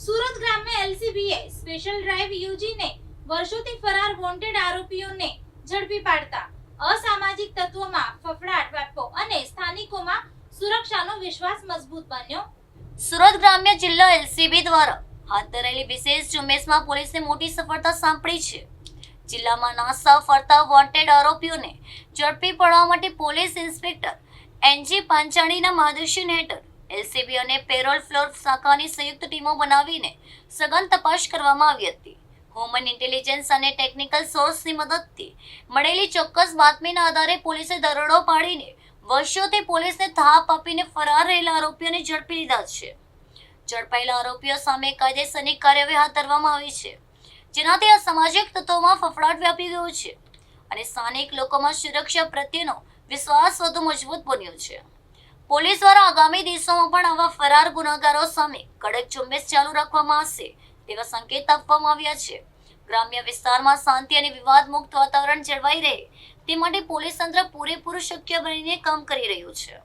સુરત ગ્રામ્ય એલસીબીએ special drive યોજીને વર્ષોથી ફરાર વોન્ટેડ આરોપીઓને ઝડપી પાડતા અસામાજિક તત્વોમાં ફફડાટ વ્યાપ્યો અને સ્થાનિકોમાં સુરક્ષાનો વિશ્વાસ મજબૂત બન્યો। સુરત ગ્રામ્ય જિલ્લા એલસીબી દ્વારા હાથ ધરાયેલી વિશેષ ઝુંબેશમાં પોલીસને મોટી સફળતા સાંપડી છે। જિલ્લામાં નાસા ફરતા વોન્ટેડ આરોપીઓને ઝડપી પાડવા માટે પોલીસ ઇન્સ્પેક્ટર એનજી પાંચાણીના માર્ગદર્શન હેઠળ એલસીબી અને પેરોલ ફ્લોર શાખાની સંયુક્ત ટીમો બનાવીને સઘન તપાસ કરવામાં આવી હતી। હ્યુમન ઇન્ટેલિજન્સ અને ટેકનિકલ સોર્સની મદદથી મળેલી ચોક્કસ બાતમીના આધારે પોલીસે દરોડો પાડીને વર્ષોથી પોલીસને થાપ આપીને ફરાર રહેલા આરોપીઓને ઝડપી લીધા છે। ઝડપાયેલા આરોપીઓ સામે કાયદેસરની કાર્યવાહી હાથ ધરવામાં આવી છે, જેનાથી અસામાજિક તત્વોમાં ફફડાટ વ્યાપી ગયો છે અને સ્થાનિક લોકોમાં સુરક્ષા પ્રત્યેનો વિશ્વાસ વધુ મજબૂત બન્યો છે। પોલીસ દ્વારા આગામી દિવસોમાં પણ આવા ફરાર ગુનેગારો સામે કડક ઝુંબેશ ચાલુ રાખવામાં આવશે તેવા સંકેત આપવામાં આવ્યા છે। ગ્રામ્ય વિસ્તારમાં શાંતિ અને વિવાદ મુક્ત વાતાવરણ જળવાઈ રહે તે માટે પોલીસ તંત્ર પૂરેપૂરું શક્ય બનીને કામ કરી રહ્યું છે।